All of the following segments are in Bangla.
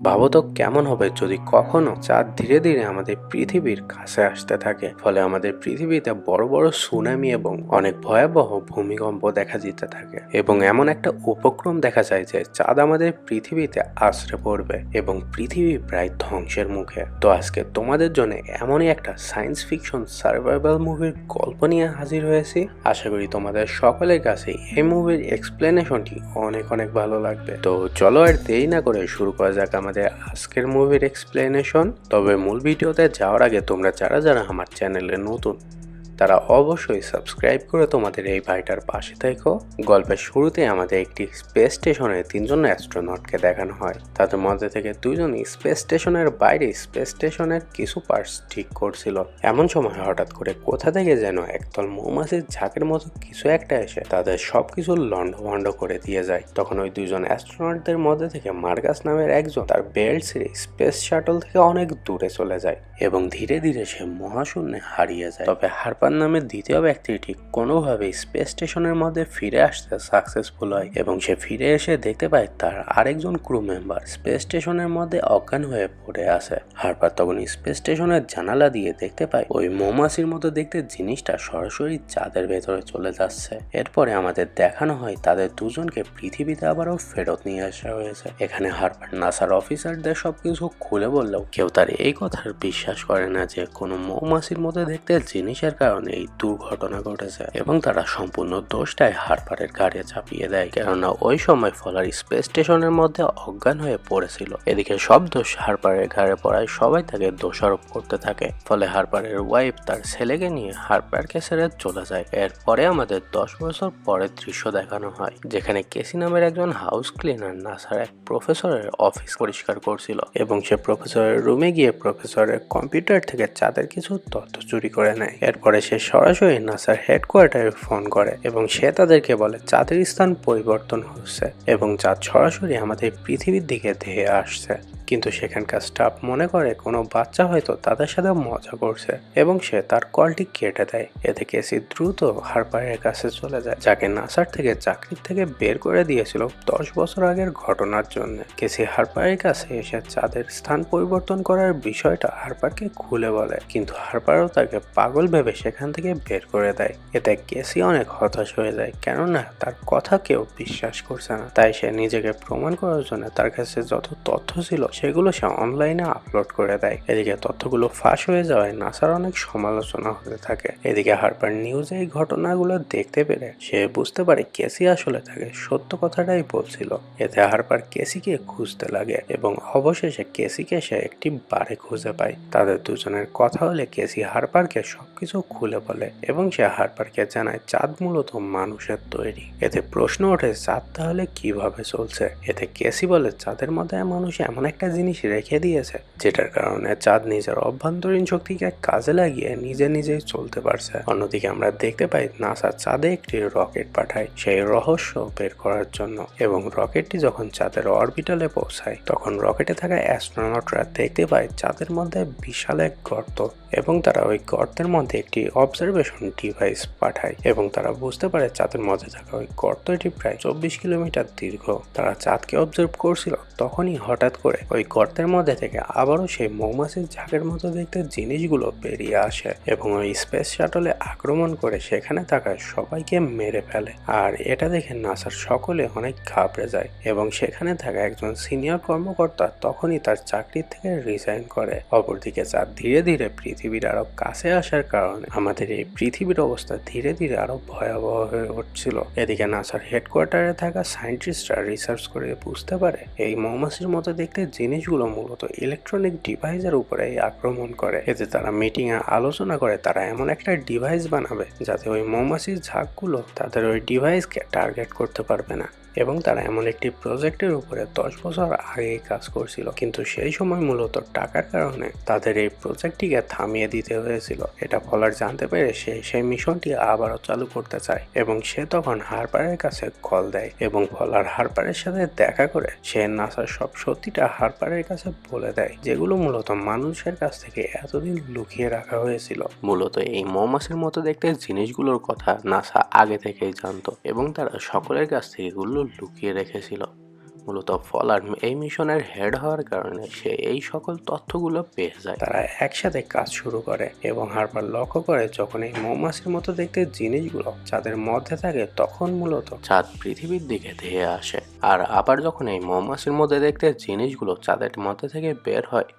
ভাবো তো কেমন হবে যদি কখনো চাঁদ ধীরে ধীরে আমাদের পৃথিবীর কাছে আসতে থাকে, ফলে আমাদের পৃথিবীতে বড় বড় সুনামি এবং অনেক ভয়াবহ ভূমিকম্প দেখা দিতে থাকে এবং এমন একটা উপক্রম দেখা যায় যে চাঁদ আমাদের পৃথিবীতে আছড়ে পড়বে এবং পৃথিবী প্রায় ধ্বংসের মুখে। তো আজকে তোমাদের জন্য এমনই একটা সায়েন্স ফিকশন সার্ভাইভাল মুভির গল্প নিয়ে হাজির হয়েছি। আশা করি তোমাদের সকলের কাছে এই মুভির এক্সপ্লেনেশনটি অনেক অনেক ভালো লাগবে। তো চলো আর দেরি না করে শুরু করা যাক আমাদের আজকের মুভির এক্সপ্লেনেশন। তবে মূল ভিডিওতে যাওয়ার আগে তোমরা যারা যারা আমার চ্যানেলে নতুন তারা অবশ্যই সাবস্ক্রাইব করে তোমাদের এই ভাইটার পাশে থেকো। গল্পের শুরুতে আমাদের একটি স্পেস স্টেশনে তিনজন অ্যাস্ট্রোনটকে দেখানো হয়। তাদের মধ্যে থেকে দুইজনই স্পেস স্টেশনের বাইরে স্পেস স্টেশনের কিছু পার্টস ঠিক করছিল। এমন সময় হঠাৎ করে কোথা থেকে যেন একদল মৌমাছির ঝাঁকের মতো কিছু একটা এসে তাদের সবকিছু লন্ডভন্ড করে দিয়ে যায়। তখন ওই দুইজন অ্যাস্ট্রোনটদের মধ্যে থেকে মার্গাস নামের একজন তার বেল্ট ছিঁড়ে স্পেস শাটল থেকে অনেক দূরে চলে যায় এবং ধীরে ধীরে সে মহাশূন্যে হারিয়ে যায়। তবে হারপার নামের দ্বিতীয় ব্যক্তিটি কোনোভাবে স্পেস স্টেশনের মধ্যে ফিরে আসতে সাকসেসফুল হয় এবং সে ফিরে এসে দেখতে পায় তার আরেকজন ক্রু মেম্বার স্পেস স্টেশনের মধ্যে অজ্ঞান হয়ে পড়ে আছে। হারপার তখন স্পেস স্টেশনের জানালা দিয়ে দেখতে পায় ওই মৌমাছির মতো দেখতে জিনিসটা সরাসরি চাঁদের ভেতরে চলে যাচ্ছে। এরপরে আমাদের দেখানো হয় তাদের দুজনকে পৃথিবীতে আবারও ফেরত নিয়ে আসা হয়েছে। এখানে হারপার নাসার অফিসারদের সবকিছু খুলে বললেও কেউ তার এই কথার বিশ্বাস করে না যে কোনো মৌমাছির মতো দেখতে জিনিসের কারণে এই দুর্ঘটনা ঘটেছে এবং তারা সম্পূর্ণ দোষটাই হারপারের ঘাড়ে চাপিয়ে দেয়, কেননা ওই সময় ফলার স্পেস স্টেশনের মধ্যে অজ্ঞান হয়ে পড়েছিল। এদিকে সব দোষ হারপারের ঘাড়ে পড়ায় সবাই তাকে দোষারোপ করতে থাকে। ফলে হারপারের ওয়াইফ তার ছেলেকে নিয়ে হারপারকে ছেড়ে চলে যায়। এরপরে আমাদের 10 বছর পরের দৃশ্য দেখানো হয়, যেখানে কেসি নামের একজন হাউস ক্লিনার নাসার এক প্রফেসরের অফিস পরিষ্কার করছিল এবং সে প্রফেসরের রুমে গিয়ে প্রফেসরের কম্পিউটার থেকে চাঁদের কিছু তথ্য চুরি করে নেয়। এরপরে সে সরাসরি নাসার হেডকোয়ার্টারে ফোন করে এবং সে তাদেরকে বলে চাঁদের স্থান পরিবর্তন হচ্ছে এবং চাঁদ সরাসরি আমাদের পৃথিবীর দিকে ধেয়ে আসছে। কিন্তু সেখানকার স্টাফ মনে করে কোনো বাচ্চা হয়তো তাদের সাথে মজা করছে এবং সে তার কলটি কেটে দেয়। এতে কেসি দ্রুত হারপারের কাছে চলে যায়, যাকে নাসার থেকে চাকরির থেকে বের করে দিয়েছিল 10 বছর আগের ঘটনার জন্য। কেসি হারপারের কাছে এসে চাঁদের স্থান পরিবর্তন করার বিষয়টা হারপারকে খুলে বলে, কিন্তু হারপারও তাকে পাগল ভেবে সেখান থেকে বের করে দেয়। এতে কেসি অনেক হতাশ হয়ে যায়, কেননা তার কথা কেউ বিশ্বাস করছে না। তাই সে নিজেকে প্রমাণ করার জন্য তার কাছে যত তথ্য ছিল সেগুলো সে অনলাইনে আপলোড করে দেয়। এদিকে তথ্যগুলো ফাঁস হয়ে যাওয়ায় নাসার অনেক সমালোচনা হতে থাকে। এদিকে হারপার নিউজে এই ঘটনাগুলো দেখতে পেরে সে বুঝতে পারে কেসি আসলে তাকে সত্য কথাটাই বলছিল। এতে হারপার কেসিকে খুঁজতে লাগে এবং অবশেষে কেসিকে সে একটি বারে খুঁজে পায়। তাদের দুজনের কথা হলে কেসি হারপারকে সবকিছু খুলে বলে এবং সে হারপারকে জানায় চাঁদ মূলত মানুষের তৈরি। এতে প্রশ্ন ওঠে চাঁদ তাহলে কিভাবে চলছে। এতে কেসি বলে চাঁদের মধ্যে মানুষ এমন একটা জিনিস রেখে দিয়েছে যেটার কারণে চাঁদ নিজের অভ্যন্তরীণ শক্তিকে কাজে লাগিয়ে নিজে নিজেই চলতে পারছে। অন্যদিকে আমরা দেখতে পাই নাসা চাঁদে একটি রকেট পাঠায় সেই রহস্য বের করার জন্য এবং রকেটটি যখন চাঁদের অরবিটালে পৌঁছায় তখন রকেটে থাকা অ্যাস্ট্রোনটরা দেখতে পায় চাঁদের মধ্যে বিশাল এক গর্ত এবং তারা ওই গর্তের মধ্যে একটি অবজারভেশন ডিভাইস পাঠায় এবং তারা বুঝতে পারে চাঁদের মধ্যে থাকা ওই গর্তটি প্রায় 24 কিলোমিটার দীর্ঘ। তারা চাঁদকে অবজার্ভ করছিল, তখনই হঠাৎ করে ওই গর্তের মধ্যে থেকে আবারও সেই মৌমাছির ঝাঁকের মতো দেখতে জিনিসগুলো বেরিয়ে আসে এবং ওই স্পেস শাটলে আক্রমণ করে সেখানে থাকা সবাইকে মেরে ফেলে। আর এটা দেখে নাসার সকলে অনেক ঘাবড়ে যায় এবং সেখানে থাকা একজন সিনিয়র কর্মকর্তা তখনই তার চাকরি থেকে রিজাইন করে। অপরদিকে চাঁদ ধীরে ধীরে পৃথিবীর আরো কাছে আসার কারণে আমাদের এই পৃথিবীর অবস্থা ধীরে ধীরে আরো ভয়াবহ হয়ে উঠছিল। এদিকে নাসার হেডকোয়ার্টারে থাকা সায়েন্টিস্টরা রিসার্চ করে বুঝতে পারে এই মৌমাছির মতো দেখতে জিনিসগুলো মূলত ইলেকট্রনিক ডিভাইসের উপরে আক্রমণ করে। এতে তারা মিটিং এ আলোচনা করে তারা এমন একটা ডিভাইস বানাবে যাতে ওই মৌমাছির ঝাঁকগুলো তাদের ওই ডিভাইসকে টার্গেট করতে পারবে না এবং তারা এমন একটি প্রজেক্টের উপরে 10 বছর আগেই কাজ করছিল, কিন্তু সেই সময় মূলত টাকার কারণে তাদের এই প্রজেক্টটিকে থামিয়ে দিতে হয়েছিল। এটা ফলার জানতে পেরে সে সেই মিশনটি আবারও চালু করতে চায় এবং সে তখন হারপারের কাছে কল দেয় এবং ফলার হারপারের সাথে দেখা করে সে নাসার সব সত্যিটা হারপারের কাছে বলে দেয়, যেগুলো মূলত মানুষের কাছ থেকে এতদিন লুকিয়ে রাখা হয়েছিল। মূলত এই মৌমাছির মতো দেখতে জিনিসগুলোর কথা নাসা আগে থেকেই জানতো এবং তারা সকলের কাছ থেকে এগুলো লুকিয়ে রেখেছিল। মূলত ফলার এই মিশনের হেড হওয়ার কারণে সে এই সকল তথ্যগুলো পেয়ে যায়। তারা একসাথে কাজ শুরু করে এবং হারপার লক্ষ্য করে যখন এই মৌমাছির মতো দেখতে জিনিসগুলো চাঁদের মধ্যে থাকে তখন মূলত চাঁদ পৃথিবীর দিকে ধেয়ে আসে। আর আবার যখন এই মৌমাছির মধ্যে দেখতে জিনিসগুলো চাঁদের মধ্যে থেকে বের হয়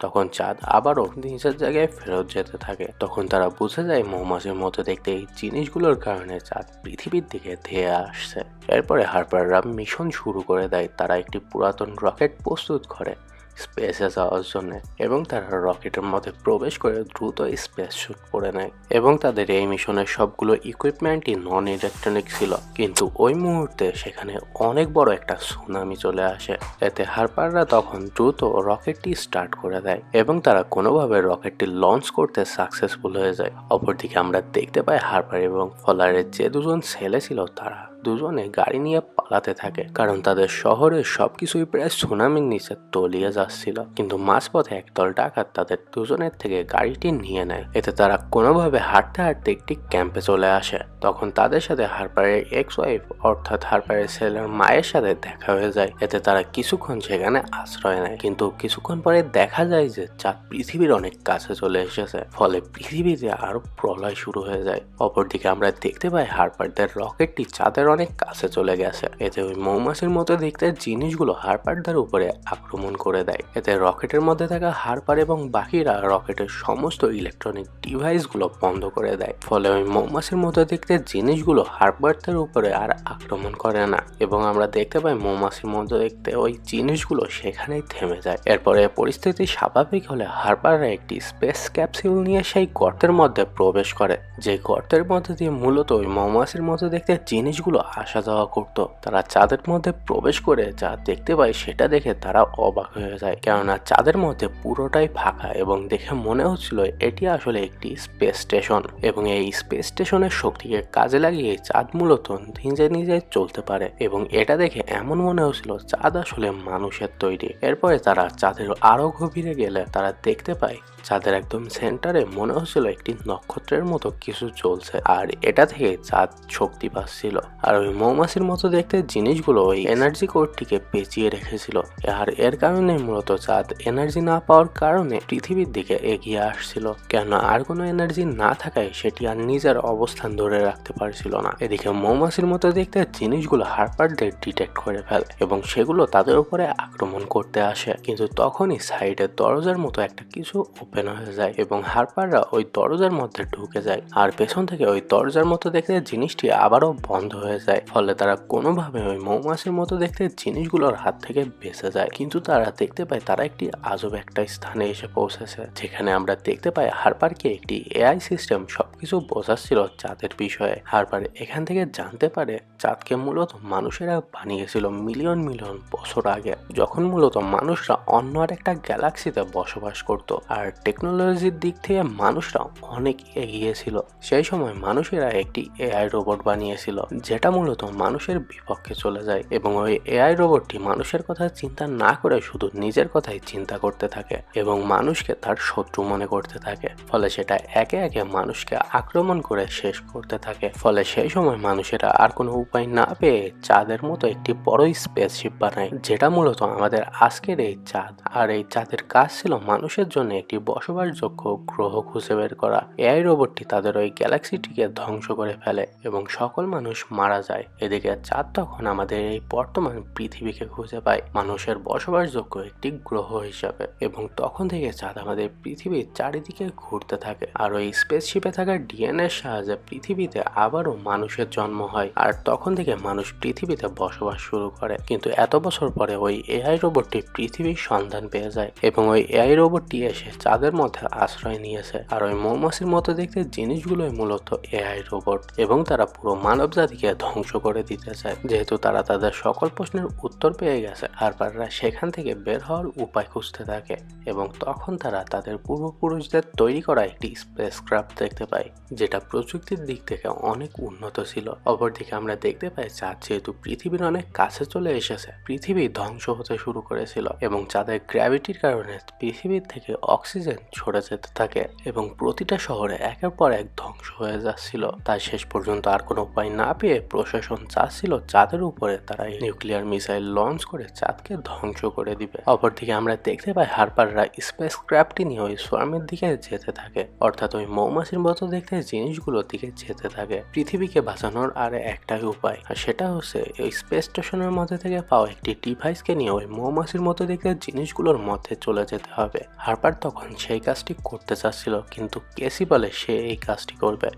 তখন চাঁদ আবারও নিজের জায়গায় ফেরত যেতে থাকে। তখন তারা বুঝে যায় মৌমাছির মতো দেখতে এই জিনিসগুলোর কারণে চাঁদ পৃথিবীর দিকে ধেয়ে আসছে। এরপরে হারপাররা মিশন শুরু করে দেয়। তারা একটি পুরাতন রকেট প্রস্তুত করে স্পেসে যাওয়ার জন্য এবং তারা রকেটের মধ্যে প্রবেশ করে দ্রুত স্পেস শুট করে নেয় এবং তাদের এই মিশনের সবগুলো ইকুইপমেন্টই নন ইলেকট্রনিক ছিল। কিন্তু ওই মুহূর্তে সেখানে অনেক বড় একটা সুনামি চলে আসে। এতে হারপাররা তখন দ্রুত রকেটটি স্টার্ট করে দেয় এবং তারা কোনোভাবে রকেটটি লঞ্চ করতে সাকসেসফুল হয়ে যায়। অপরদিকে আমরা দেখতে পাই হারপার এবং ফলারের যে দুজন ছেলে ছিল তারা দুজনে গাড়ি নিয়ে পালাতে থাকে, কারণ তাদের শহরের সবকিছুই প্রায় সুনামির নিচে তলিয়ে যাচ্ছিল। কিন্তু মাঝপথে একদল ডাকাত তাদের দুজনের থেকে গাড়িটি নিয়ে নেয়। এতে তারা কোনোভাবে হাঁটতে হাঁটতে একটি ক্যাম্পে চলে আসে। তখন তাদের সাথে হারপারের এক্স ওয়াইফ অর্থাৎ হারপারের ছেলের মায়ের সাথে দেখা হয়ে যায়। এতে তারা কিছুক্ষণ সেখানে আশ্রয় নেয়, কিন্তু কিছুক্ষণ পরে দেখা যায় যে চাঁদ পৃথিবীর অনেক কাছে চলে এসেছে, ফলে পৃথিবীতে আরো প্রলয় শুরু হয়ে যায়। অপরদিকে আমরা দেখতে পাই হারপারদের রকেটটি চাঁদের অনেক কাছে চলে গেছে। এতে ওই মৌমাছির মতো দেখতে জিনিসগুলো হারপারদের উপরে আক্রমণ করে দেয়। এতে রকেটের মধ্যে থাকা হারপার এবং বাকিরা রকেটের সমস্ত ইলেকট্রনিক ডিভাইসগুলো বন্ধ করে দেয়। ফলে ওই মৌমাছির মতো দেখতে জিনিসগুলো হারপারদের উপরে আর আক্রমণ করে না এবং আমরা দেখতে পাই মৌমাছির মতো দেখতে ওই জিনিসগুলো সেখানেই থেমে যায়। এরপরে পরিস্থিতি স্বাভাবিক হলে হারপাররা একটি স্পেস ক্যাপসুল নিয়ে সেই গর্তের মধ্যে প্রবেশ করে, যে গর্তের মধ্যে দিয়ে মূলত ওই মৌমাছির মতো দেখতে জিনিসগুলো আসা যাওয়া করত। তারা চাঁদের মধ্যে প্রবেশ করে যা দেখতে পায় সেটা দেখে তারা অবাক হয়ে যায়, কেননা চাঁদের মধ্যে পুরোটাই ফাঁকা এবং দেখে মনে হচ্ছিল এটি আসলে একটি স্পেস স্টেশন এবং এই স্পেস স্টেশনের শক্তিকে কাজে লাগিয়ে চাঁদ মূলত নিজে নিজে চলতে পারে এবং এটা দেখে এমন মনে হচ্ছিল চাঁদ আসলে মানুষের তৈরি। এরপরে তারা চাঁদের আরো গভীরে গেলে তারা দেখতে পায় চাঁদের একদম সেন্টারে মনে হচ্ছিল একটি নক্ষত্রের মতো কিছু চলছে, আর এটা থেকে চাঁদ শক্তি পাচ্ছিল। আর ওই মৌমাছির মতো দেখতে জিনিসগুলো ওই এনার্জি কোডটিকে পেঁচিয়ে রেখেছিল, আর এর কারণে মূলত চাঁদ এনার্জি না পাওয়ার কারণে পৃথিবীর দিকে এগিয়ে আসছিল, কেন আর কোনো এনার্জি না থাকায় সেটি আর নিজের অবস্থান ধরে রাখতে পারছিল না। এদিকে মৌমাছির মতো দেখতে জিনিসগুলো হারপারদের ডিটেক্ট করে ফেলে এবং সেগুলো তাদের উপরে আক্রমণ করতে আসে। কিন্তু তখনই সাইডের দরজার মতো একটা কিছু ওপেন হয়ে যায় এবং হারপাররা ওই দরজার মধ্যে ঢুকে যায়, আর পেছন থেকে ওই দরজার মতো দেখতে জিনিসটি আবারও বন্ধ হয়ে যায়। ফলে তারা কোনোভাবে ওই মৌমাছির মতো দেখতে জিনিসগুলোর হাত থেকে বেঁচে যায়। কিন্তু তারা দেখতে পায় তারা একটি আজব একটা স্থানে এসে পৌঁছেছে, যেখানে আমরা দেখতে পাই হারপারকে একটি এআই সিস্টেম সবকিছু বোঝাচ্ছিল চাঁদের বিষয়ে। হারপার এখান থেকে জানতে পারে চাঁদকে মূলত মানুষেরা বানিয়েছিল মিলিয়ন মিলিয়ন বছর আগে, যখন মূলত মানুষরা অন্য আর একটা গ্যালাক্সিতে বসবাস করত আর টেকনোলজির দিক থেকে মানুষরা অনেক এগিয়ে ছিল। সেই সময় মানুষেরা একটি এআই রোবট বানিয়েছিল যেটা মূলত মানুষের বিপক্ষে চলে যায় এবং ওই এআই রোবটটি মানুষের কথা চিন্তা না করে শুধু নিজের কথাই চিন্তা করতে থাকে এবং মানুষকে তার শত্রু মনে করতে থাকে। ফলে সেটা একে একে মানুষকে আক্রমণ করে শেষ করতে থাকে। ফলে সেই সময় মানুষেরা আর কোনো উপায় না পেয়ে চাঁদের মতো একটি বড় স্পেসশিপ বানায়, যেটা মূলত আমাদের আজকের এই চাঁদ। আর এই চাঁদের কাজ ছিল মানুষের জন্য একটি বসবাসযোগ্য গ্রহ খুঁজে বের করা। এআই রোবটটি তাদের ওই গ্যালাক্সিটিকে ধ্বংস করে ফেলে এবং সকল মানুষ মারা যায়। এদিকে চাঁদ তখন আমাদের এই বর্তমান পৃথিবীকে খুঁজে পায় মানুষের বসবাসযোগ্য একটি গ্রহ হিসাবে এবং তখন থেকে চাঁদ আমাদের পৃথিবীর চারিদিকে ঘুরতে থাকে। আর ওই স্পেসশিপে থাকা ডিএনএ এর সাহায্যে পৃথিবীতে আবারও মানুষের জন্ম হয়, আর তখন থেকে মানুষ পৃথিবীতে বসবাস শুরু করে। কিন্তু এত বছর পরে ওই এআই রোবটটি পৃথিবীর সন্ধান পেয়ে যায় এবং ওই এআই রোবটটি এসে চাঁদের মধ্যে আশ্রয় নিয়েছে। আর ওই মৌমাছির মতো দেখতে জিনিসগুলোই মূলত এআই রোবট এবং তারা পুরো মানব জাতিকে ধ্বংস করে দিতে চায়। যেহেতু তারা তাদের সকল প্রশ্নের উত্তর পেয়ে গেছে, হারপাররা সেখান থেকে বের হওয়ার উপায় খুঁজতে থাকে এবং তখন তারা তাদের পূর্বপুরুষদের তৈরি করা একটি স্পেসক্রাফট দেখতে পায়, যেটা প্রযুক্তির দিক থেকে অনেক উন্নত ছিল। অপরদিকে আমরা দেখতে পাই চাঁদ যেহেতু পৃথিবীর অনেক কাছে চলে এসেছে, পৃথিবী ধ্বংস হতে শুরু করেছিল এবং চাঁদের গ্র্যাভিটির কারণে পৃথিবীর থেকে অক্সিজেন ছড়ে যেতে থাকে এবং প্রতিটা শহরে একের পর এক ধ্বংস হয়ে যাচ্ছিল। তাই শেষ পর্যন্ত আর কোনো উপায় না পেয়ে প্রশাসন চাচ্ছিল চাঁদের উপরে তারা নিউক্লিয়ার মিসাইল লঞ্চ করে চাঁদকে ধ্বংস করে দিবে। অপরদিকে আমরা দেখতে পাই হারপাররা স্পেস ক্রাফটটি নিয়ে ওই সোয়ার্মের দিকে যেতে থাকে, অর্থাৎ ওই মৌমাছির মতো দেখতে জিনিসগুলোর দিকে যেতে থাকে। পৃথিবীকে বাঁচানোর আর একটাই উপায়, আর সেটা হচ্ছে ওই স্পেস স্টেশনের মধ্যে থেকে পাওয়া একটি ডিভাইসকে নিয়ে ওই মৌমাছির মতো দেখতে জিনিসগুলোর মধ্যে চলে যেতে হবে। হারপার তখন সেই কাজটি করতে চাচ্ছিল, কিন্তু কেসি বলে সে এই কাজটি করবে।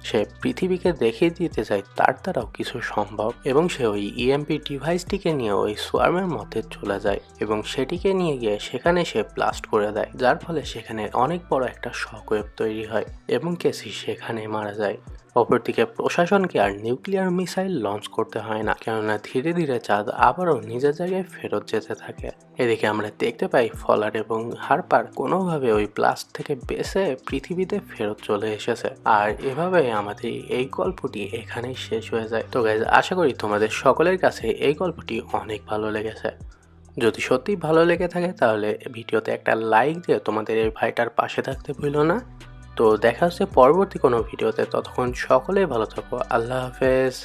সে পৃথিবীকে দেখিয়ে দিতে চায় তার দ্বারাও কিছু সম্ভব এবং সে ওই ইএমপি ডিভাইসটিকে নিয়ে ওই সোয়ার্মের মধ্যে চলে যায় এবং সেটিকে নিয়ে গিয়ে সেখানে সে ব্লাস্ট করে দেয়, যার ফলে সেখানে অনেক বড় একটা শকওয়েভ তৈরি হয় এবং কেসি সেখানে মারা যায়। অপরদিকে প্রশাসনকে আর নিউক্লিয়ার মিসাইল লঞ্চ করতে হয় না, কেননা ধীরে ধীরে চাঁদ আবারও নিজের জায়গায় ফেরত যেতে থাকে। এদিকে আমরা দেখতে পাই ফলার এবং হারপার কোনোভাবে ওই ব্লাস্ট থেকে বেঁচে পৃথিবীতে ফেরত চলে এসেছে। আর এভাবে আমাদের এই গল্পটি এখানেই শেষ হয়ে যায়। তো গাইজ, আশা করি তোমাদের সকলের কাছে এই গল্পটি অনেক ভালো লেগেছে। যদি সত্যি ভালো লেগে থাকে তাহলে ভিডিওতে একটা লাইক দিয়ে তোমাদের এই ভাইটার পাশে থাকতে ভুলো না। তো দেখা হচ্ছে পরবর্তী কোনো ভিডিওতে, ততক্ষণ সকলেই ভালো থাকো। আল্লাহ হাফেজ।